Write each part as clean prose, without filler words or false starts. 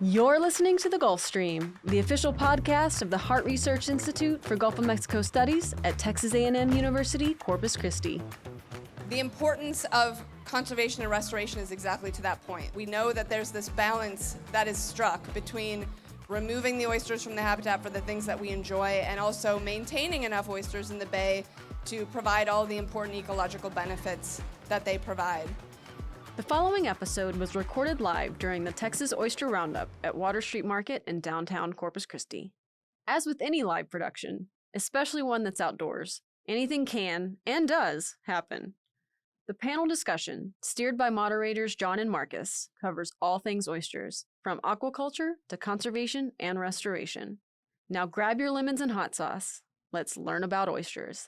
You're listening to The Gulf Stream, the official podcast of the Harte Research Institute for Gulf of Mexico Studies at Texas A&M University-Corpus Christi. The importance of conservation and restoration is exactly to that point. We know that there's this balance that is struck between removing the oysters from the habitat for the things that we enjoy and also maintaining enough oysters in the bay to provide all the important ecological benefits that they provide. The following episode was recorded live during the Texas Oyster Round Up at Water Street Market in downtown Corpus Christi. As with any live production, especially one that's outdoors, anything can, and does, happen. The panel discussion, steered by moderators John and Marcus, covers all things oysters, from aquaculture to conservation and restoration. Now grab your lemons and hot sauce. Let's learn about oysters.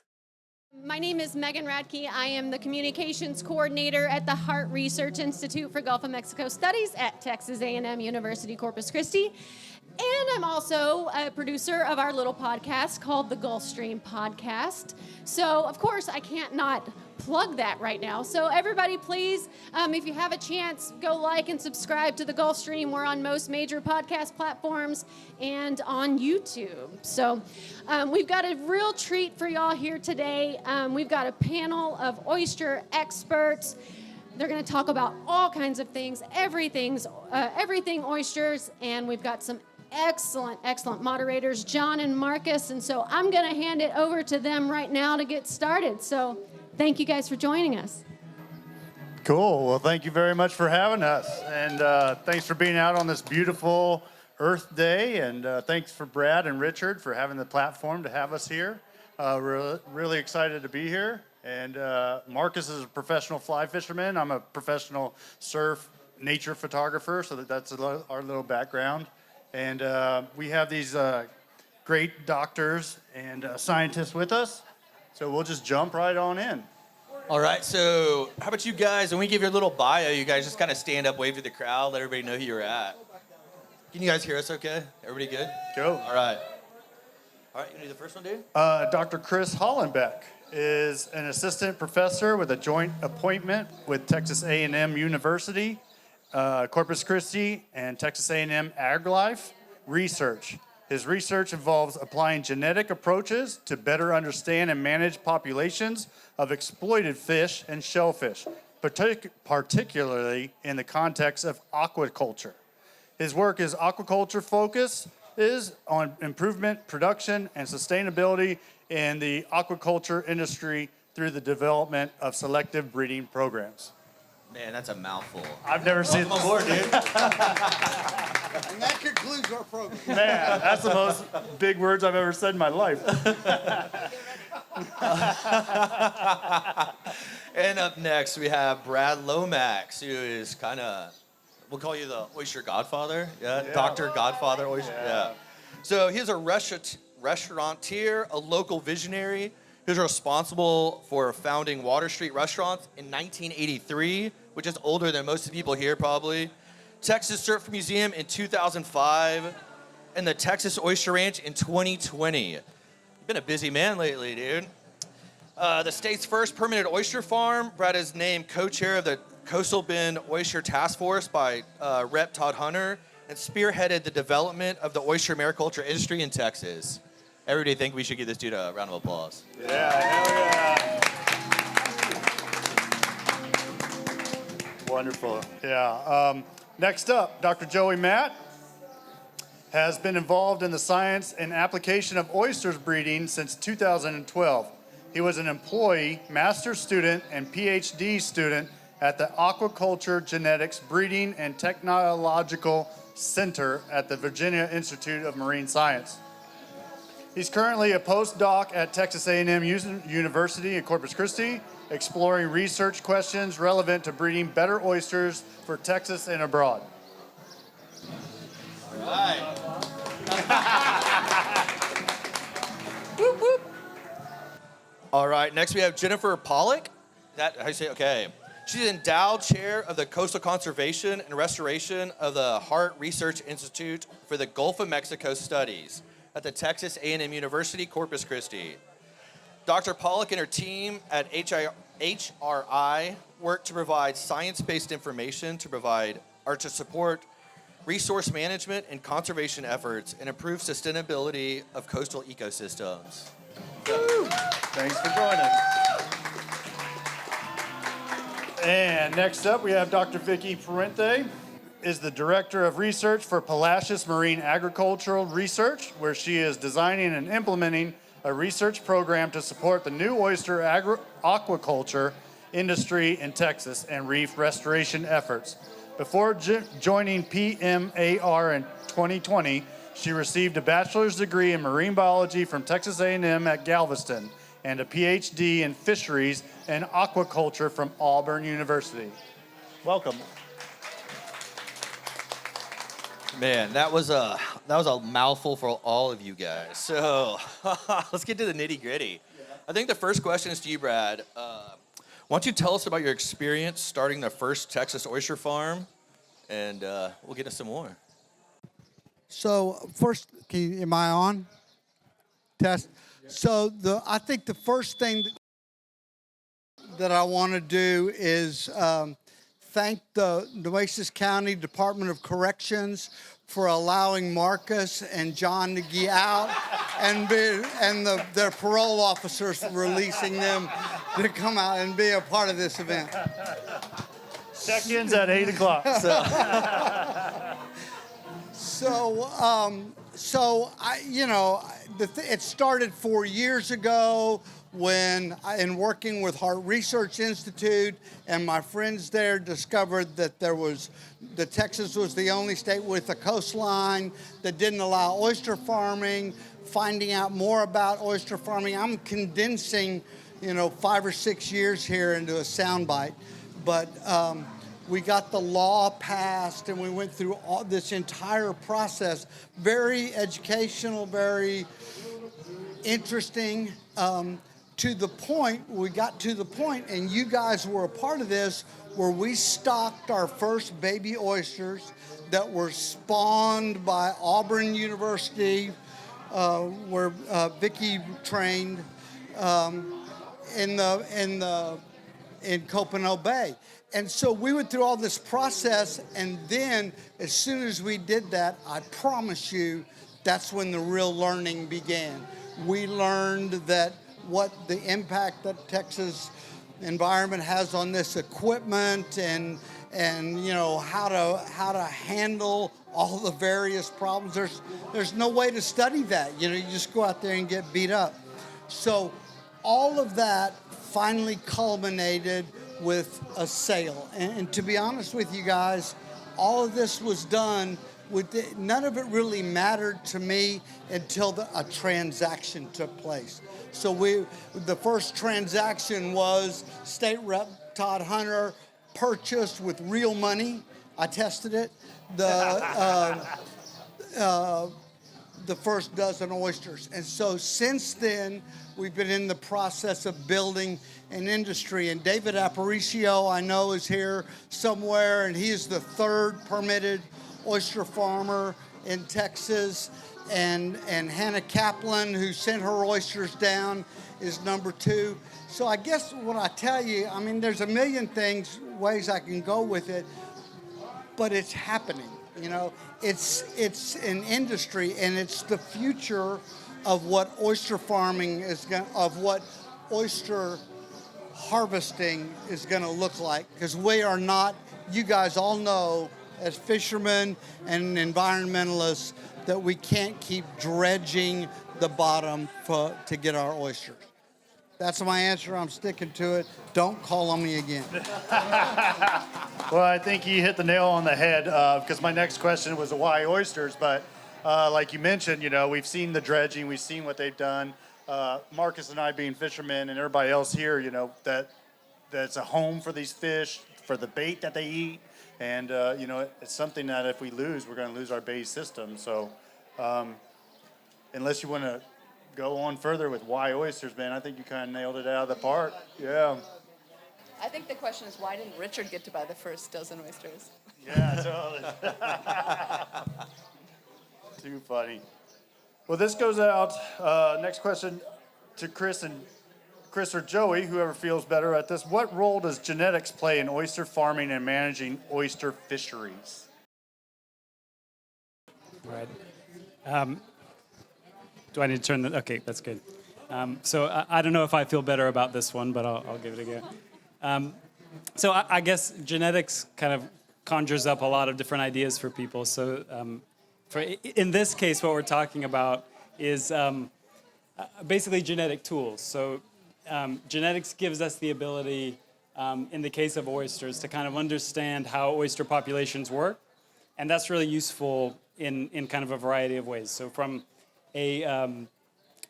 My name is Megan Radke. I am the Communications Coordinator at the Harte Research Institute for Gulf of Mexico Studies at Texas A&M University-Corpus Christi. And I'm also a producer of our little podcast called the Gulf Stream Podcast. So, of course, I can't not plug that right now. So everybody, please, if you have a chance, go like and subscribe to the Gulf Stream. We're on most major podcast platforms and on YouTube. So we've got a real treat for y'all here today. We've got a panel of oyster experts. They're going to talk about all kinds of things, everything oysters, and we've got some excellent moderators, John and Marcus, and so I'm going to hand it over to them right now to get started. So thank you guys for joining us. Cool. Well, thank you very much for having us, and thanks for being out on this beautiful Earth Day, and thanks for Brad and Richard for having the platform to have us here. We're really excited to be here, and Marcus is a professional fly fisherman. I'm a professional surf nature photographer, so that's our little background. And we have these great doctors and scientists with us, so we'll just jump right on in. All right, so how about you guys, when we give your little bio, you guys just kind of stand up, wave to the crowd, let everybody know who you're at. Can you guys hear us okay? Everybody good? Go. All right, you do the first one, dude? Dr. Chris Hollenbeck is an assistant professor with a joint appointment with Texas A&M University, Corpus Christi, and Texas A&M AgriLife Research. His research involves applying genetic approaches to better understand and manage populations of exploited fish and shellfish, particularly in the context of aquaculture. His work is aquaculture focus is on improvement, production, and sustainability in the aquaculture industry through the development of selective breeding programs. Man, that's a mouthful. I've never seen Welcome aboard, dude. And that concludes our program. Man, that's the most big words I've ever said in my life. And up next, we have Brad Lomax, who is kind of, we'll call you the oyster godfather. Yeah. Dr. Godfather Oyster. Yeah. So he's a restaurateur, a local visionary who's responsible for founding Water Street Restaurants in 1983, which is older than most of the people here probably. Texas Surf Museum in 2005, and the Texas Oyster Ranch in 2020. You've been a busy man lately, dude. The state's first permanent oyster farm. Brad is named co-chair of the Coastal Bend Oyster Task Force by Rep. Todd Hunter, and spearheaded the development of the oyster mariculture industry in Texas. Everybody think we should give this dude a round of applause. Yeah, hell yeah. Wonderful. Yeah. Next up, Dr. Joey Matt has been involved in the science and application of oysters breeding since 2012. He was an employee, master's student, and PhD student at the Aquaculture Genetics Breeding and Technological Center at the Virginia Institute of Marine Science. He's currently a postdoc at Texas A&M University in Corpus Christi, exploring research questions relevant to breeding better oysters for Texas and abroad. All right. Whoop, whoop. All right, next we have Jennifer Pollack. That, how you say, okay. She's endowed chair of the Coastal Conservation and Restoration of the Harte Research Institute for the Gulf of Mexico Studies at the Texas A&M University-Corpus Christi. Dr. Pollack and her team at HRI work to provide science-based information to support resource management and conservation efforts, and improve sustainability of coastal ecosystems. Thanks for joining. And next up, we have Dr. Vicki Pruente, is the Director of Research for Palacios Marine Agricultural Research, where she is designing and implementing a research program to support the new oyster aquaculture industry in Texas and reef restoration efforts. Before joining PMAR in 2020, she received a bachelor's degree in marine biology from Texas A&M at Galveston and a PhD in fisheries and aquaculture from Auburn University. Welcome. Man, that was a mouthful for all of you guys. So let's get to the nitty gritty. I think the first question is to you, Brad. Why don't you tell us about your experience starting the first Texas oyster farm, and we'll get into some more. So first, am I on? Test. So I think the first thing that I want to do is thank the Nueces County Department of Corrections for allowing Marcus and John to get out, and their parole officers for releasing them to come out and be a part of this event. Check-ins at 8 o'clock. It started 4 years ago when in working with Harte Research Institute, and my friends there discovered that Texas was the only state with a coastline that didn't allow oyster farming. Finding out more about oyster farming, I'm condensing, 5 or 6 years here into a soundbite, but we got the law passed, and we went through all this entire process. Very educational, very interesting. We got to the point, and you guys were a part of this, where we stocked our first baby oysters that were spawned by Auburn University, where Vicki trained in Copano Bay. And so we went through all this process, and then as soon as we did that, I promise you, that's when the real learning began. We learned that what the impact that Texas environment has on this equipment, and how to handle all the various problems. There's no way to study that. You just go out there and get beat up. So all of that finally culminated with a sale. And to be honest with you guys, all of this was done none of it really mattered to me until a transaction took place. So the first transaction was State Rep Todd Hunter purchased with real money. I tested it. The first dozen oysters. And so since then, we've been in the process of building an industry. And David Aparicio, I know, is here somewhere, and he is the third permitted oyster farmer in Texas. And Hannah Kaplan, who sent her oysters down, is number 2. So I guess what I tell you, there's a million ways I can go with it, but it's happening. It's an industry, and it's the future of what oyster farming of what oyster harvesting is going to look like. Because we are not, you guys all know, as fishermen and environmentalists, that we can't keep dredging the bottom to get our oysters. That's my answer. I'm sticking to it. Don't call on me again. Well, I think you hit the nail on the head, because my next question was why oysters, but like you mentioned, we've seen the dredging, we've seen what they've done. Marcus and I being fishermen, and everybody else here, that's a home for these fish, for the bait that they eat, and it's something that if we lose, we're going to lose our bait system. So unless you want to go on further with why oysters, man, I think you kind of nailed it out of the park. Yeah. I think the question is, why didn't Richard get to buy the first dozen oysters? Yeah, totally. Too funny. Well, this goes out. Next question to Chris or Joey, whoever feels better at this. What role does genetics play in oyster farming and managing oyster fisheries? slide. Do I need to turn the? Okay, that's good. So I don't know if I feel better about this one, but I'll give it a go. So I guess genetics kind of conjures up a lot of different ideas for people. So in this case, what we're talking about is basically genetic tools. So genetics gives us the ability, in the case of oysters, to kind of understand how oyster populations work. And that's really useful in kind of a variety of ways. So from a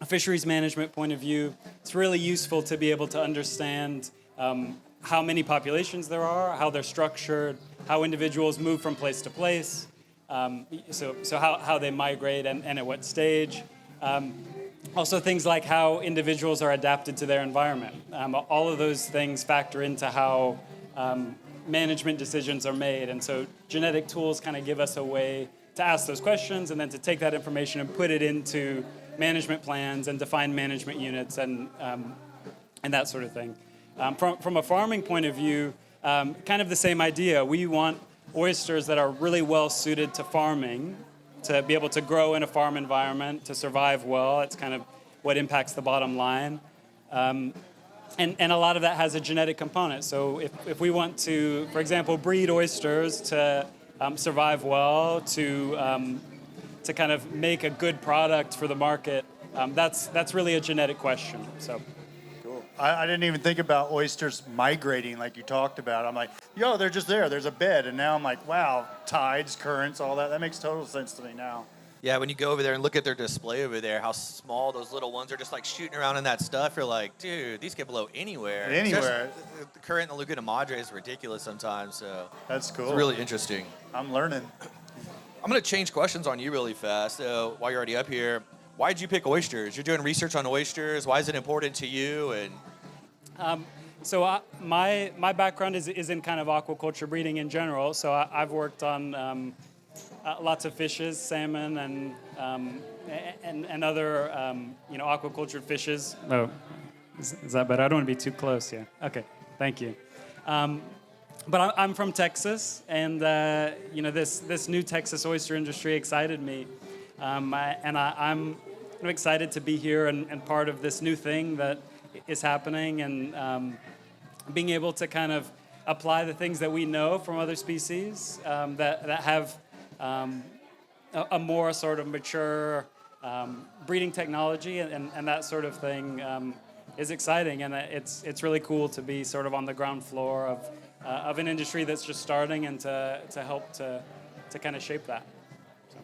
fisheries management point of view, it's really useful to be able to understand how many populations there are, how they're structured, how individuals move from place to place, so how they migrate and at what stage. Also things like how individuals are adapted to their environment. All of those things factor into how management decisions are made. And so genetic tools kind of give us a way to ask those questions and then to take that information and put it into management plans and define management units and that sort of thing. From a farming point of view, kind of the same idea. We want oysters that are really well suited to farming, to be able to grow in a farm environment, to survive well. It's kind of what impacts the bottom line. And a lot of that has a genetic component. So if we want to, for example, breed oysters to survive well, to kind of make a good product for the market, that's really a genetic question. So. Cool. I didn't even think about oysters migrating like you talked about. I'm like, yo, they're just there. There's a bed. And now I'm like, wow, tides, currents, all that. That makes total sense to me now. Yeah, when you go over there and look at their display over there, how small those little ones are just like shooting around in that stuff, you're like, dude, these can blow anywhere. Anywhere. The current in the Laguna Madre is ridiculous sometimes, so. That's cool. It's really interesting. I'm learning. I'm going to change questions on you really fast. So while you're already up here, why did you pick oysters? You're doing research on oysters. Why is it important to you? And So my background is in kind of aquaculture breeding in general. So I've worked on lots of fishes, salmon, and other aquaculture fishes. Oh, is that better? I don't want to be too close. Yeah. Okay. Thank you. But I'm from Texas, and this new Texas oyster industry excited me, I'm excited to be here and part of this new thing that is happening, and being able to kind of apply the things that we know from other species that have a more sort of mature breeding technology and that sort of thing is exciting, and it's really cool to be sort of on the ground floor of an industry that's just starting and to help to kind of shape that. So.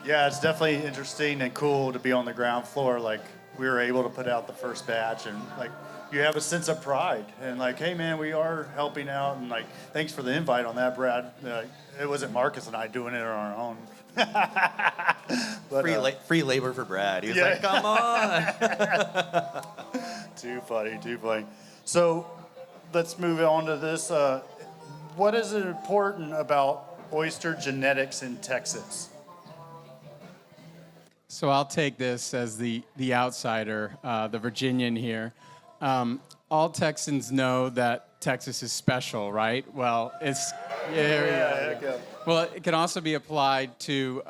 Yeah, it's definitely interesting and cool to be on the ground floor. Like, we were able to put out the first batch, and like, you have a sense of pride and like, hey man, we are helping out, and like, thanks for the invite on that, Brad. It wasn't Marcus and I doing it on our own. But, free labor for Brad. He was like, come on. Too funny. So let's move on to this. What is important about oyster genetics in Texas? So I'll take this as the outsider, the Virginian here. All Texans know that Texas is special, right? Well, it's Well, it can also be applied to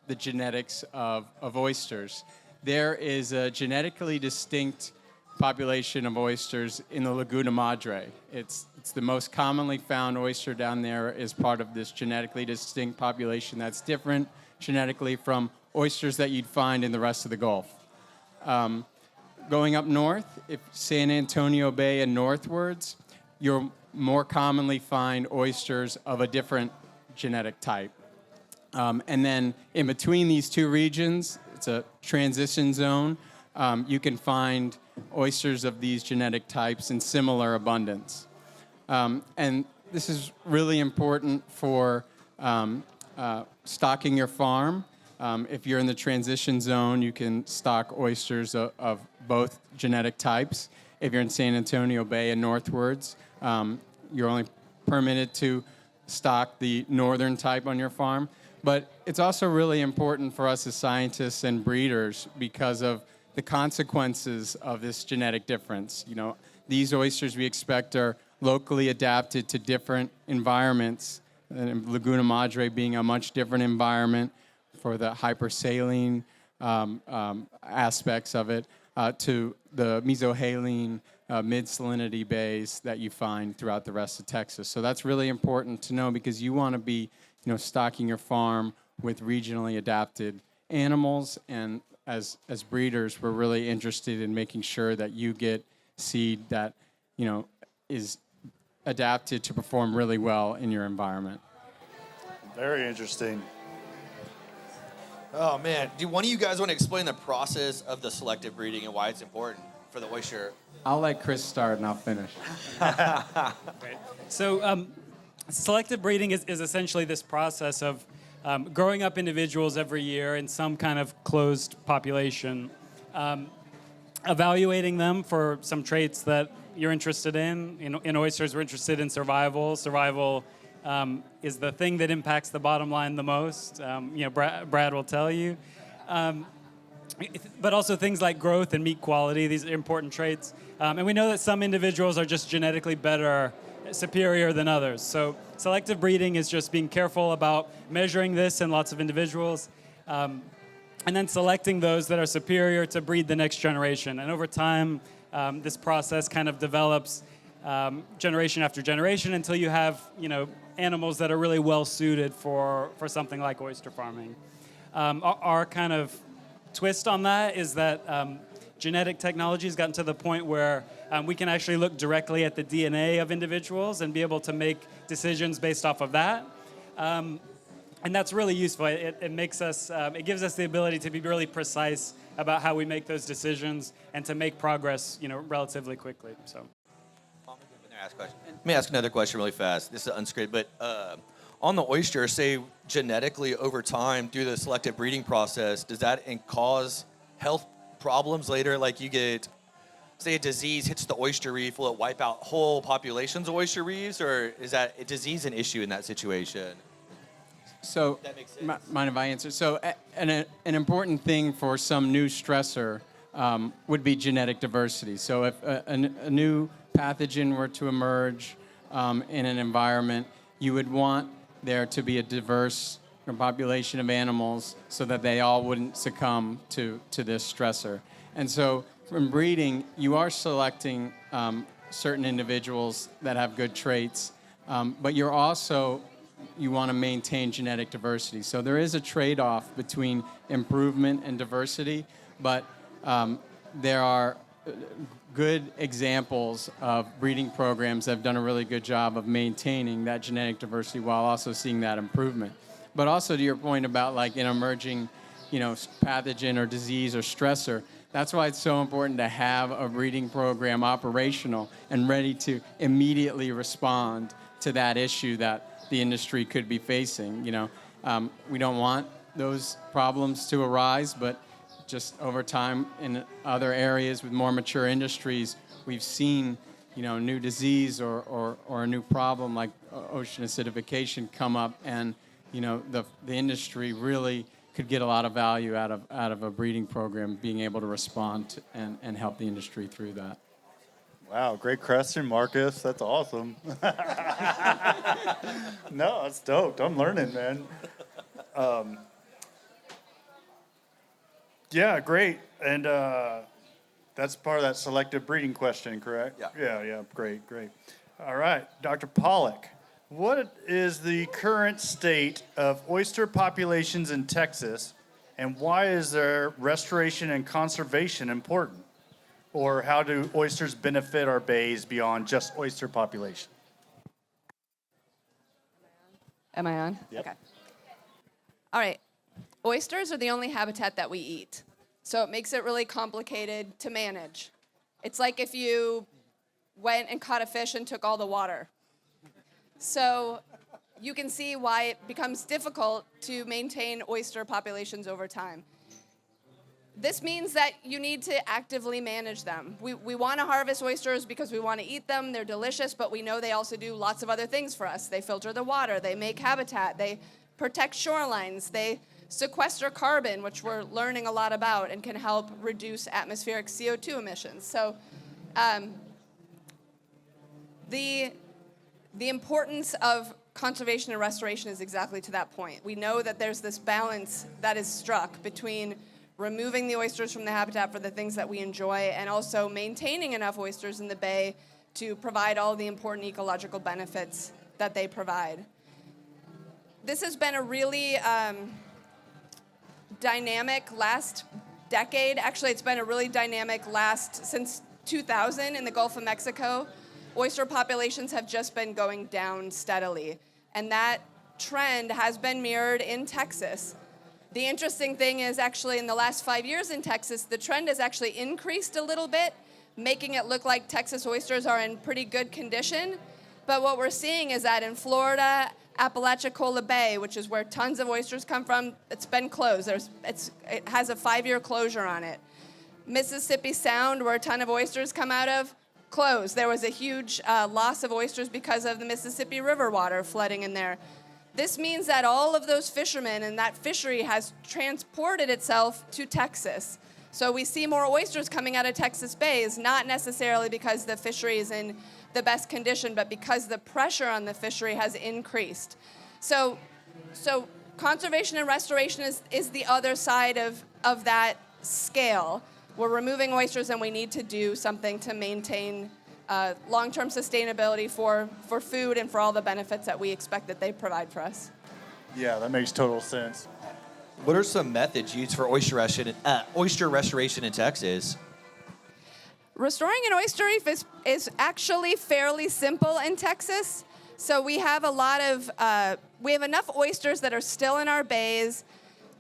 the genetics of oysters. There is a genetically distinct population of oysters in the Laguna Madre. It's the most commonly found oyster down there is part of this genetically distinct population that's different genetically from oysters that you'd find in the rest of the Gulf. Going up north, if San Antonio Bay and northwards, you'll more commonly find oysters of a different genetic type. And then in between these two regions, it's a transition zone. You can find oysters of these genetic types in similar abundance. And this is really important for stocking your farm. If you're in the transition zone, you can stock oysters of both genetic types. If you're in San Antonio Bay and northwards, you're only permitted to stock the northern type on your farm. But it's also really important for us as scientists and breeders because of the consequences of this genetic difference. You know, these oysters we expect are locally adapted to different environments and Laguna Madre being a much different environment for the hypersaline aspects of it, to the mesohaline mid-salinity bays that you find throughout the rest of Texas. So that's really important to know, because you want to be, stocking your farm with regionally adapted animals, and as breeders, we're really interested in making sure that you get seed that, is adapted to perform really well in your environment. Very interesting. Oh man, do one of you guys want to explain the process of the selective breeding and why it's important for the oyster? I'll let Chris start and I'll finish. Great. So selective breeding is essentially this process of growing up individuals every year in some kind of closed population, evaluating them for some traits that you're interested in. In oysters, we're interested in survival. Survival is the thing that impacts the bottom line the most. Brad will tell you. But also things like growth and meat quality. These are important traits. And we know that some individuals are just genetically better, superior than others. So selective breeding is just being careful about measuring this in lots of individuals, and then selecting those that are superior to breed the next generation. And over time, this process kind of develops generation after generation until you have, animals that are really well suited for something like oyster farming. Our kind of twist on that is that genetic technology has gotten to the point where we can actually look directly at the DNA of individuals and be able to make decisions based off of that. And that's really useful. It makes us, it gives us the ability to be really precise about how we make those decisions and to make progress, relatively quickly. So. Let me ask another question really fast. This is unscripted, but on the oyster, say genetically over time through the selective breeding process, does that cause health problems later? Like you get, say a disease hits the oyster reef, will it wipe out whole populations of oyster reefs, or is that a disease an issue in that situation? So, mind if I answer? So, an important thing for some new stressor would be genetic diversity. So, if a new pathogen were to emerge in an environment, you would want there to be a diverse population of animals so that they all wouldn't succumb to this stressor. And so, from breeding, you are selecting certain individuals that have good traits, but you want to maintain genetic diversity. So there is a trade-off between improvement and diversity, but there are good examples of breeding programs that have done a really good job of maintaining that genetic diversity while also seeing that improvement. But also to your point about like an emerging, pathogen or disease or stressor, that's why it's so important to have a breeding program operational and ready to immediately respond to that issue that the industry could be facing. We don't want those problems to arise, but just over time in other areas with more mature industries, we've seen, new disease or a new problem like ocean acidification come up, and the industry really could get a lot of value out of a breeding program being able to respond and help the industry through that. Wow, great question, Marcus. That's awesome. No, that's dope. I'm learning, man. Yeah, great. And that's part of that selective breeding question, correct? Yeah. Yeah, great. All right, Dr. Pollack, what is the current state of oyster populations in Texas, and why is their restoration and conservation important? Or how do oysters benefit our bays beyond just oyster population? Am I on? Yep. Okay. All right. Oysters are the only habitat that we eat, so it makes it really complicated to manage. It's like if you went and caught a fish and took all the water. So you can see why it becomes difficult to maintain oyster populations over time. This means that you need to actively manage them. We want to harvest oysters because we want to eat them. They're delicious, but we know they also do lots of other things for us. They filter the water. They make habitat. They protect shorelines. They sequester carbon, which we're learning a lot about, and can help reduce atmospheric CO2 emissions. So the importance of conservation and restoration is exactly to that point. We know that there's this balance that is struck between removing the oysters from the habitat for the things that we enjoy and also maintaining enough oysters in the bay to provide all the important ecological benefits that they provide. This has been a really dynamic last decade. Actually, it's been a really dynamic since 2000 in the Gulf of Mexico. Oyster populations have just been going down steadily, and that trend has been mirrored in Texas. The interesting thing is actually in the last 5 years in Texas, the trend has actually increased a little bit, making it look like Texas oysters are in pretty good condition. But what we're seeing is that in Florida, Apalachicola Bay, which is where tons of oysters come from, it's been closed. It has a 5-year closure on it. Mississippi Sound, where a ton of oysters come out of, closed. There was a huge loss of oysters because of the Mississippi River water flooding in there. This means that all of those fishermen and that fishery has transported itself to Texas. So we see more oysters coming out of Texas bays, not necessarily because the fishery is in the best condition, but because the pressure on the fishery has increased. So conservation and restoration is the other side of that scale. We're removing oysters, and we need to do something to maintain long-term sustainability for food and for all the benefits that we expect that they provide for us. Yeah, that makes total sense. What are some methods used for oyster restoration in Texas? Restoring an oyster reef is actually fairly simple in Texas. So we have enough oysters that are still in our bays.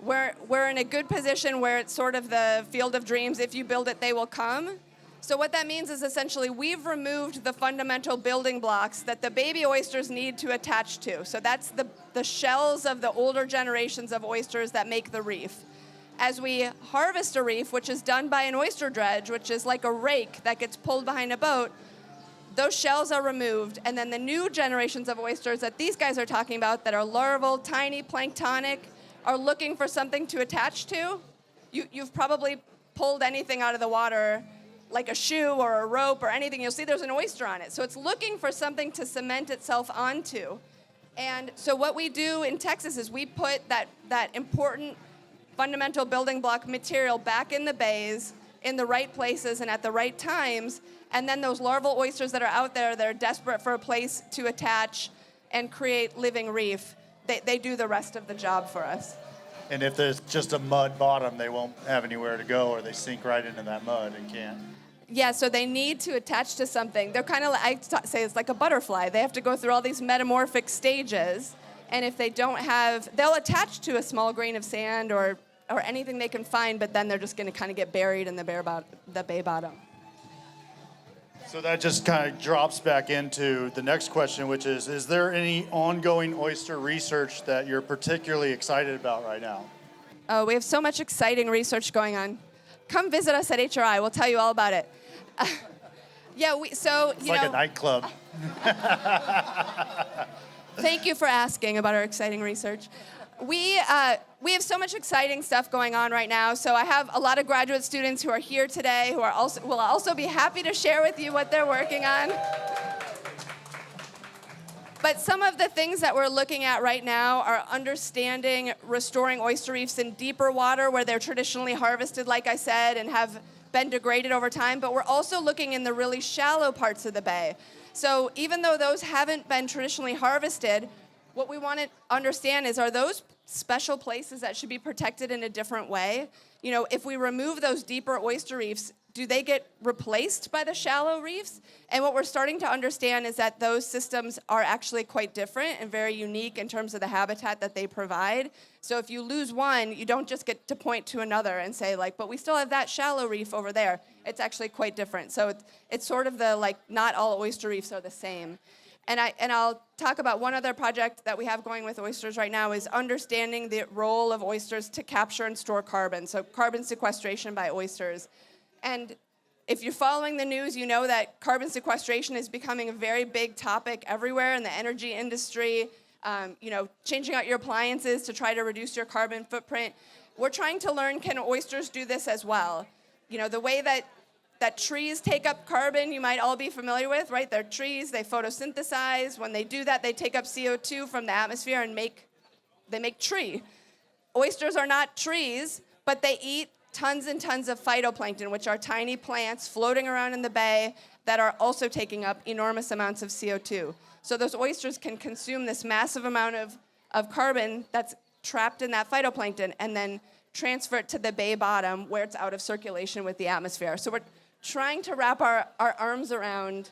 We're in a good position where it's sort of the field of dreams. If you build it, they will come. So what that means is essentially we've removed the fundamental building blocks that the baby oysters need to attach to. So that's the shells of the older generations of oysters that make the reef. As we harvest a reef, which is done by an oyster dredge, which is like a rake that gets pulled behind a boat, those shells are removed, and then the new generations of oysters that these guys are talking about that are larval, tiny, planktonic, are looking for something to attach to. You've probably pulled anything out of the water, like a shoe or a rope or anything. You'll see there's an oyster on it. So it's looking for something to cement itself onto. And so what we do in Texas is we put that important fundamental building block material back in the bays in the right places and at the right times, and then those larval oysters that are out there that are desperate for a place to attach and create living reef, they do the rest of the job for us. And if there's just a mud bottom, they won't have anywhere to go, or they sink right into that mud and can't. Yeah, so they need to attach to something. They're kind of say it's like a butterfly. They have to go through all these metamorphic stages, and if they don't have, they'll attach to a small grain of sand or anything they can find, but then they're just going to kind of get buried in the bay bottom. So that just kind of drops back into the next question, which is there any ongoing oyster research that you're particularly excited about right now? Oh, we have so much exciting research going on. Come visit us at HRI. We'll tell you all about it. It's like a nightclub. Thank you for asking about our exciting research. We have so much exciting stuff going on right now. So I have a lot of graduate students who are here today who will also be happy to share with you what they're working on. But some of the things that we're looking at right now are understanding restoring oyster reefs in deeper water where they're traditionally harvested, like I said, and have been degraded over time. But we're also looking in the really shallow parts of the bay. So even though those haven't been traditionally harvested, what we want to understand is, are those special places that should be protected in a different way? You know, if we remove those deeper oyster reefs, do they get replaced by the shallow reefs? And what we're starting to understand is that those systems are actually quite different and very unique in terms of the habitat that they provide. So if you lose one, you don't just get to point to another and say, like, but we still have that shallow reef over there. It's actually quite different. So it's sort of the, like, not all oyster reefs are the same. And I'll talk about one other project that we have going with oysters right now is understanding the role of oysters to capture and store carbon, so carbon sequestration by oysters. And if you're following the news, you know that carbon sequestration is becoming a very big topic everywhere in the energy industry, changing out your appliances to try to reduce your carbon footprint. We're trying to learn, can oysters do this as well? You know, the way that that trees take up carbon, you might all be familiar with, right? They're trees, they photosynthesize. When they do that, they take up CO2 from the atmosphere and they make tree. Oysters are not trees, but they eat tons and tons of phytoplankton, which are tiny plants floating around in the bay that are also taking up enormous amounts of CO2. So those oysters can consume this massive amount of carbon that's trapped in that phytoplankton and then transfer it to the bay bottom where it's out of circulation with the atmosphere. So we're trying to wrap our arms around,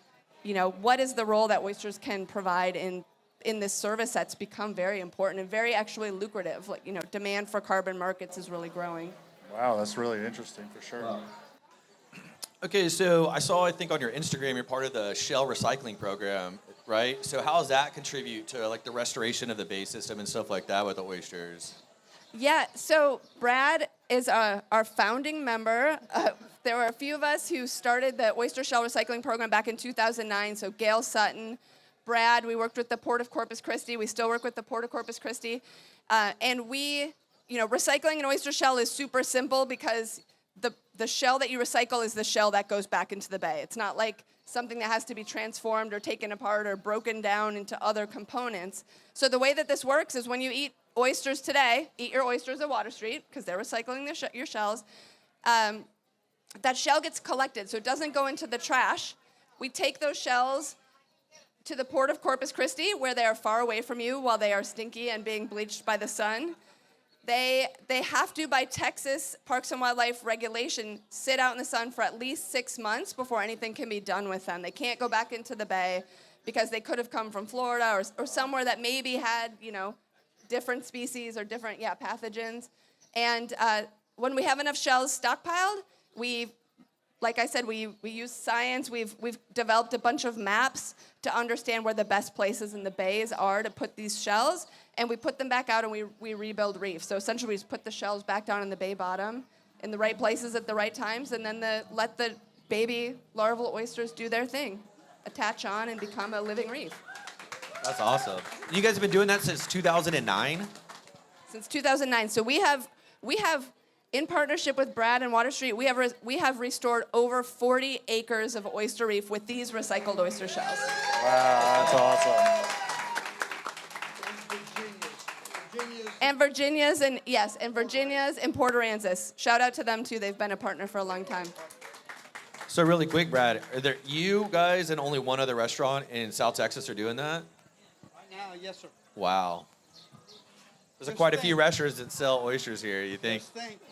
what is the role that oysters can provide in this service that's become very important and very actually lucrative. Demand for carbon markets is really growing. Wow, that's really interesting for sure. Wow. Okay, so I think on your Instagram, you're part of the shell recycling program, right? So how does that contribute to like the restoration of the bay system and stuff like that with the oysters? Yeah, so Brad is our founding member. There were a few of us who started the oyster shell recycling program back in 2009. So Gail Sutton, Brad, we worked with the Port of Corpus Christi. We still work with the Port of Corpus Christi. And we, recycling an oyster shell is super simple because the shell that you recycle is the shell that goes back into the bay. It's not like something that has to be transformed or taken apart or broken down into other components. So the way that this works is when you eat oysters today, eat your oysters at Water Street because they're recycling your shells. That shell gets collected, so it doesn't go into the trash. We take those shells to the Port of Corpus Christi, where they are far away from you while they are stinky and being bleached by the sun. They have to, by Texas Parks and Wildlife regulation, sit out in the sun for at least 6 months before anything can be done with them. They can't go back into the bay because they could have come from Florida or somewhere that maybe had, different species or different, pathogens. And when we have enough shells stockpiled, like I said, we use science. We've developed a bunch of maps to understand where the best places in the bays are to put these shells, and we put them back out and we rebuild reefs. So essentially, we just put the shells back down in the bay bottom in the right places at the right times, and then let the baby larval oysters do their thing, attach on and become a living reef. That's awesome. You guys have been doing that since 2009? Since 2009. So we have, in partnership with Brad and Water Street, we have restored over 40 acres of oyster reef with these recycled oyster shells. Wow, that's awesome. And Virginia's and Port Aransas. Shout out to them too. They've been a partner for a long time. So really quick, Brad, are there you guys and only one other restaurant in South Texas are doing that? Right now, yes, sir. Wow. There's quite a few restaurants that sell oysters here, you think?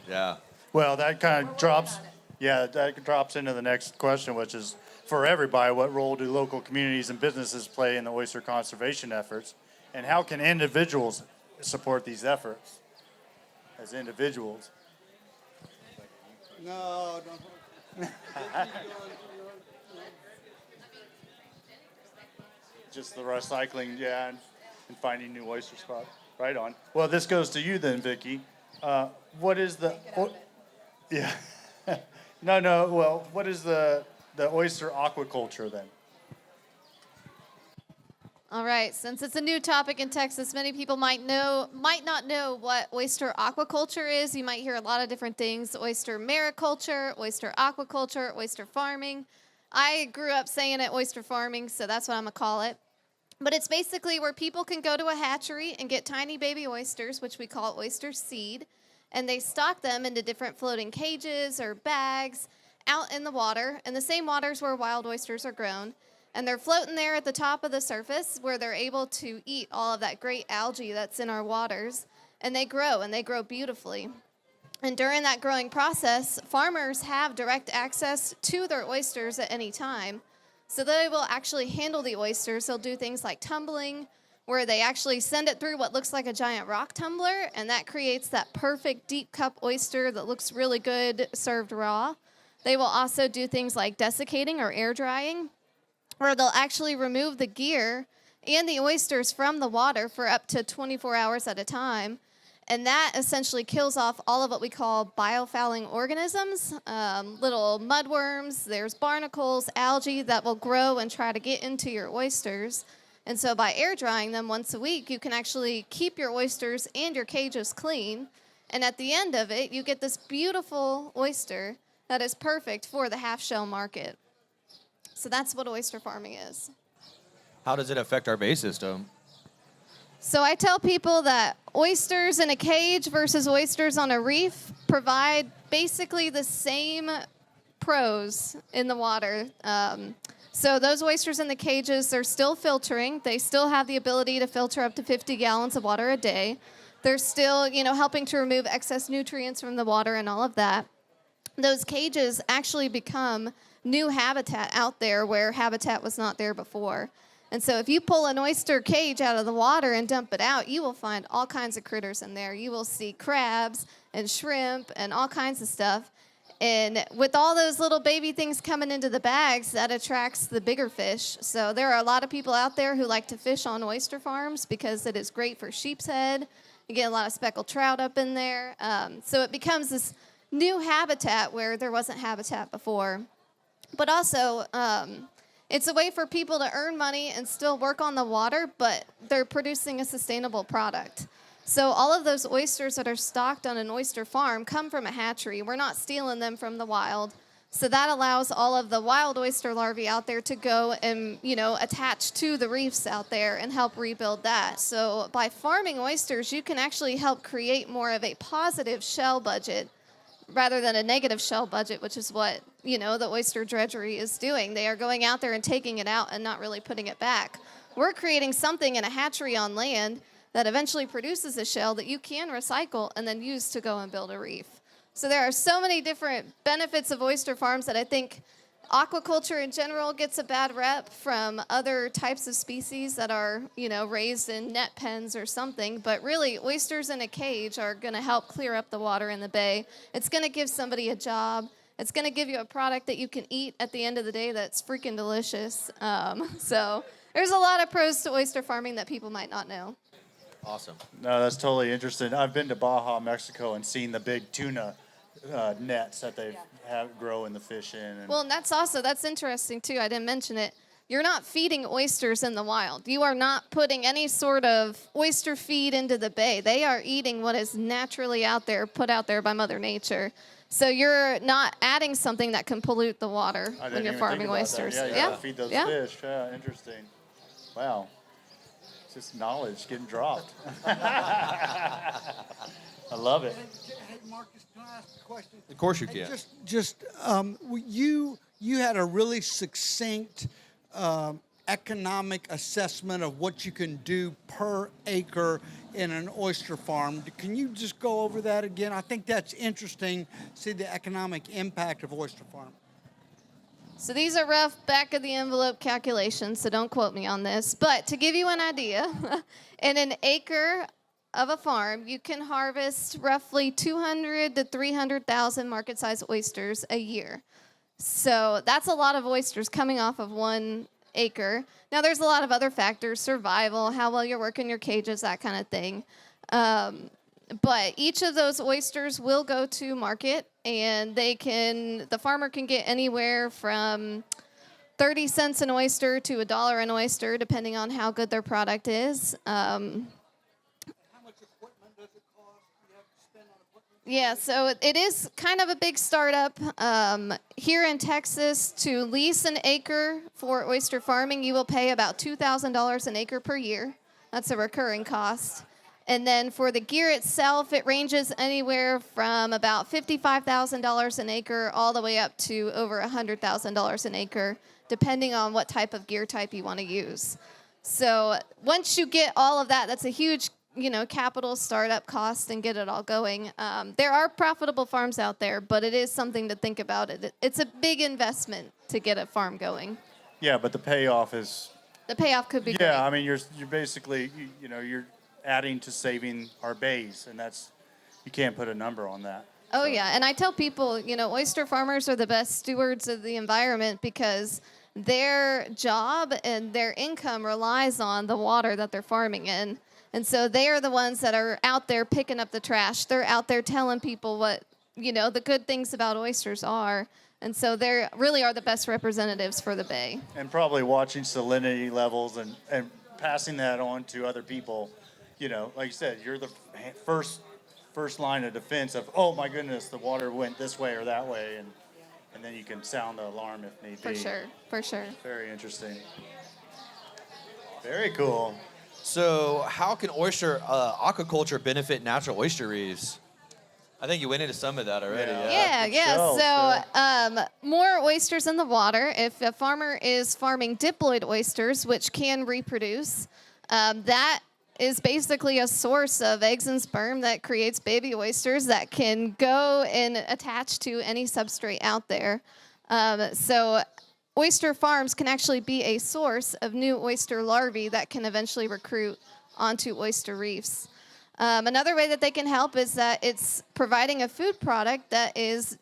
Yeah. Well, that kind of drops into the next question, which is, for everybody, what role do local communities and businesses play in the oyster conservation efforts? And how can individuals support these efforts as individuals? No, don't. Just the recycling, and finding new oyster spots. Right on. Well, this goes to you then, Vicki. What is the? Well, what is the oyster aquaculture then? All right, since it's a new topic in Texas, many people might not know what oyster aquaculture is. You might hear a lot of different things: oyster mariculture, oyster aquaculture, oyster farming. I grew up saying it oyster farming, so that's what I'm gonna call it. But it's basically where people can go to a hatchery and get tiny baby oysters, which we call oyster seed, and they stock them into different floating cages or bags out in the water, in the same waters where wild oysters are grown. And they're floating there at the top of the surface where they're able to eat all of that great algae that's in our waters. And they grow beautifully. And during that growing process, farmers have direct access to their oysters at any time. So they will actually handle the oysters. They'll do things like tumbling, where they actually send it through what looks like a giant rock tumbler, and that creates that perfect deep cup oyster that looks really good served raw. They will also do things like desiccating or air drying, where they'll actually remove the gear and the oysters from the water for up to 24 hours at a time. And that essentially kills off all of what we call biofouling organisms, little mudworms, there's barnacles, algae that will grow and try to get into your oysters. And so by air drying them once a week, you can actually keep your oysters and your cages clean. And at the end of it, you get this beautiful oyster that is perfect for the half-shell market. So that's what oyster farming is. How does it affect our bay system? So I tell people that oysters in a cage versus oysters on a reef provide basically the same pros in the water. So those oysters in the cages, they're still filtering. They still have the ability to filter up to 50 gallons of water a day. They're still, helping to remove excess nutrients from the water and all of that. Those cages actually become new habitat out there where habitat was not there before. And so if you pull an oyster cage out of the water and dump it out, you will find all kinds of critters in there. You will see crabs and shrimp and all kinds of stuff. And with all those little baby things coming into the bags, that attracts the bigger fish. So there are a lot of people out there who like to fish on oyster farms because it is great for sheep's head. You get a lot of speckled trout up in there. So it becomes this new habitat where there wasn't habitat before. But also, it's a way for people to earn money and still work on the water, but they're producing a sustainable product. So all of those oysters that are stocked on an oyster farm come from a hatchery. We're not stealing them from the wild. So that allows all of the wild oyster larvae out there to go and, attach to the reefs out there and help rebuild that. So by farming oysters, you can actually help create more of a positive shell budget rather than a negative shell budget, which is what, the oyster dredgery is doing. They are going out there and taking it out and not really putting it back. We're creating something in a hatchery on land that eventually produces a shell that you can recycle and then use to go and build a reef. So there are so many different benefits of oyster farms that I think aquaculture in general gets a bad rep from other types of species that are, raised in net pens or something. But really, oysters in a cage are going to help clear up the water in the bay. It's going to give somebody a job. It's going to give you a product that you can eat at the end of the day that's freaking delicious. So there's a lot of pros to oyster farming that people might not know. Awesome. No, that's totally interesting. I've been to Baja, Mexico, and seen the big tuna nets that they have growing the fish in. And well, and that's interesting too. I didn't mention it. You're not feeding oysters in the wild. You are not putting any sort of oyster feed into the bay. They are eating what is naturally out there, put out there by Mother Nature. So you're not adding something that can pollute the water when you're farming oysters. Yeah, you gotta feed those fish. Yeah, interesting. Wow. It's just knowledge getting dropped. I love it. Hey, Marcus, can I ask a question? Of course you can. You had a really succinct economic assessment of what you can do per acre in an oyster farm. Can you just go over that again? I think that's interesting, see the economic impact of oyster farm. So these are rough back-of-the-envelope calculations, so don't quote me on this. But to give you an idea, in an acre of a farm, you can harvest roughly 200 to 300,000 market-sized oysters a year. So that's a lot of oysters coming off of 1 acre. Now, there's a lot of other factors, survival, how well you're working your cages, that kind of thing. But each of those oysters will go to market, and the farmer can get anywhere from 30 cents an oyster to $1 an oyster, depending on how good their product is. How much equipment does it cost? You have to spend on equipment? Yeah, so it is kind of a big startup. Here in Texas, to lease an acre for oyster farming, you will pay about $2,000 an acre per year. That's a recurring cost. And then for the gear itself, it ranges anywhere from about $55,000 an acre all the way up to over $100,000 an acre, depending on what type of gear type you want to use. So once you get all of that, that's a huge, capital startup cost and get it all going. There are profitable farms out there, but it is something to think about. It's a big investment to get a farm going. Yeah, but the payoff is. The payoff could be great. Yeah, I mean, you're basically, you're adding to saving our bays, and you can't put a number on that. Oh, yeah, and I tell people, oyster farmers are the best stewards of the environment because their job and their income relies on the water that they're farming in. And so they are the ones that are out there picking up the trash. They're out there telling people what, the good things about oysters are. And so they really are the best representatives for the bay. And probably watching salinity levels and passing that on to other people. Like you said, you're the first line of defense of, oh my goodness, the water went this way or that way, and and then you can sound the alarm if need For be. sure, for sure. Very interesting. Very cool. So how can oyster aquaculture benefit natural oyster reefs? I think you went into some of that already. So more oysters in the water. If a farmer is farming diploid oysters, which can reproduce, that is basically a source of eggs and sperm that creates baby oysters that can go and attach to any substrate out there. So oyster farms can actually be a source of new oyster larvae that can eventually recruit onto oyster reefs. Another way that they can help is that it's providing a food product that is,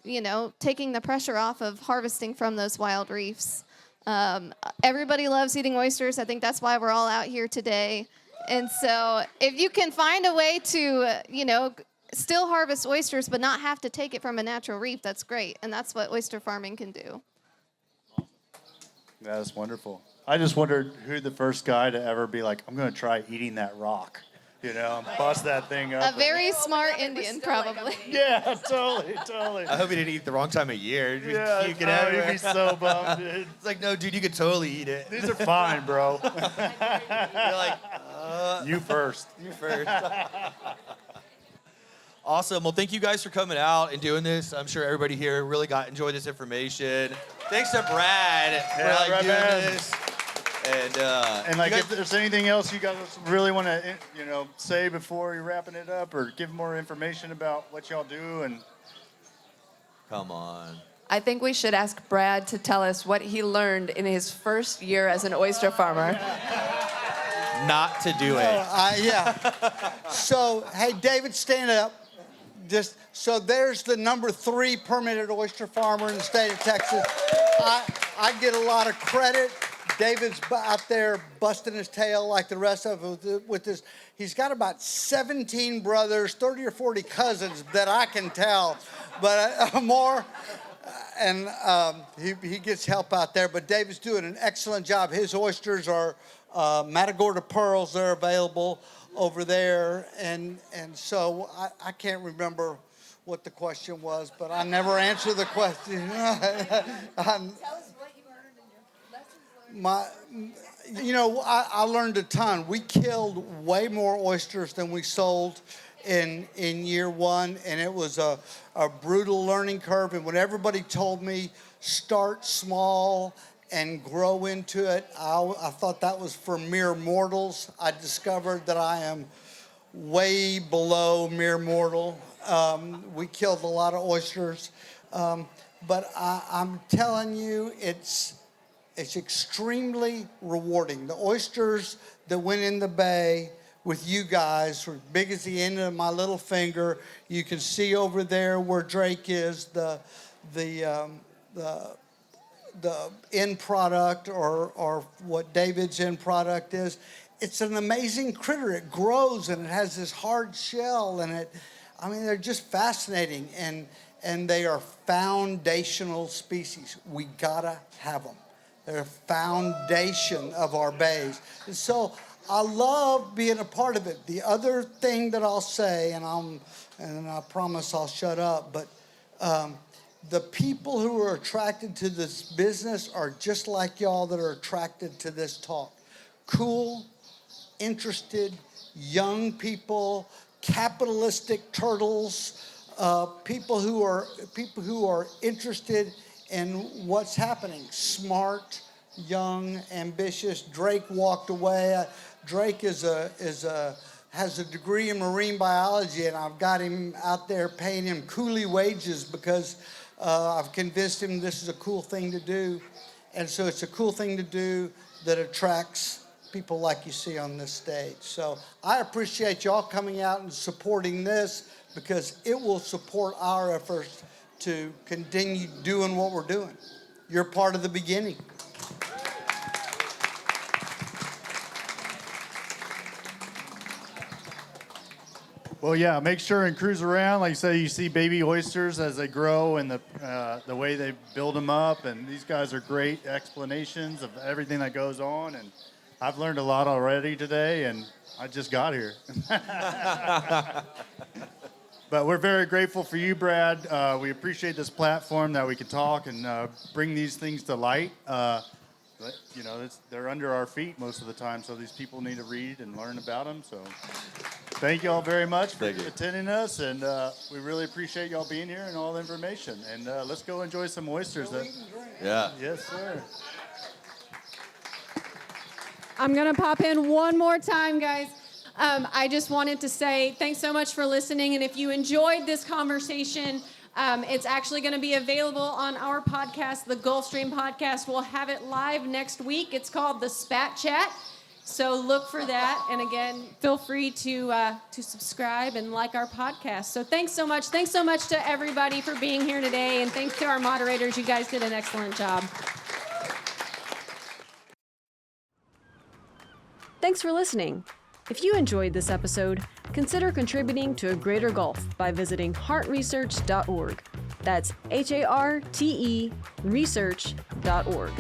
taking the pressure off of harvesting from those wild reefs. Everybody loves eating oysters. I think that's why we're all out here today. And so if you can find a way to, still harvest oysters but not have to take it from a natural reef, that's great. And that's what oyster farming can do. That's wonderful. I just wondered who the first guy to ever be like, I'm going to try eating that rock, bust that thing up. A very smart Indian, probably. Yeah, totally. I hope he didn't eat the wrong time of year. Yeah, You can have he'd be so bummed, dude. It's like, no, dude, you could totally eat it. These are fine, bro. You're like, You first. you first. Awesome. Well, thank you guys for coming out and doing this. I'm sure everybody here really enjoyed this information. Thanks to Brad for Brad, doing man. this. And If there's anything else you guys really want to, say before you're wrapping it up, or give more information about what y'all do, and come on. I think we should ask Brad to tell us what he learned in his first year as an oyster farmer. Not to do it. So, hey, David, stand up. So there's the number 3 permitted oyster farmer in the state of Texas. I get a lot of credit. David's out there busting his tail like the rest of us with this. He's got about 17 brothers, 30 or 40 cousins that I can tell, but more. And he gets help out there. But David's doing an excellent job. His oysters are Matagorda pearls. They're available over there. And so I can't remember what the question was, but I never answer the question. Tell us what you learned in your lessons learned. I learned a ton. We killed way more oysters than we sold in year one, and it was a brutal learning curve. And when everybody told me start small and grow into it, I thought that was for mere mortals. I discovered that I am way below mere mortal. We killed a lot of oysters, but I'm telling you, it's extremely rewarding. The oysters that went in the bay with you guys were big as the end of my little finger. You can see over there where Drake is, the end product, or what David's end product is. It's an amazing critter. It grows and it has this hard shell, and they're just fascinating, and they are foundational species. We gotta have them. They're a foundation of our bays. And so I love being a part of it. The other thing that I'll say, and I promise I'll shut up, but the people who are attracted to this business are just like y'all that are attracted to this talk. Cool, interested, young people, capitalistic turtles, people who are interested in what's happening. Smart, young, ambitious. Drake walked away. Drake has a degree in marine biology, and I've got him out there paying him coolie wages because I've convinced him this is a cool thing to do. And so it's a cool thing to do that attracts people like you see on this stage. So I appreciate y'all coming out and supporting this, because it will support our efforts to continue doing what we're doing. You're part of the beginning. Well, yeah, make sure and cruise around. Like you say, you see baby oysters as they grow, and the way they build them up. And these guys are great explanations of everything that goes on. And I've learned a lot already today, and I just got here. But But we're very grateful for you, Brad. We appreciate this platform that we can talk and bring these things to light. You know, they're under our feet most of the time, so these people need to read and learn about them. So thank you all very much for attending us, and we really appreciate y'all being here and all the information. And let's go enjoy some oysters. Yeah. Yes, sir. I'm going to pop in one more time, guys. I just wanted to say thanks so much for listening. And if you enjoyed this conversation, it's actually going to be available on our podcast, the Gulfstream Podcast. We'll have it live next week. It's called the Spat Chat. So look for that. And again, feel free to subscribe and like our podcast. So thanks so much. Thanks so much to everybody for being here today. And thanks to our moderators. You guys did an excellent job. Thanks for listening. If you enjoyed this episode, consider contributing to a greater Gulf by visiting harteresearch.org. That's HARTE research.org.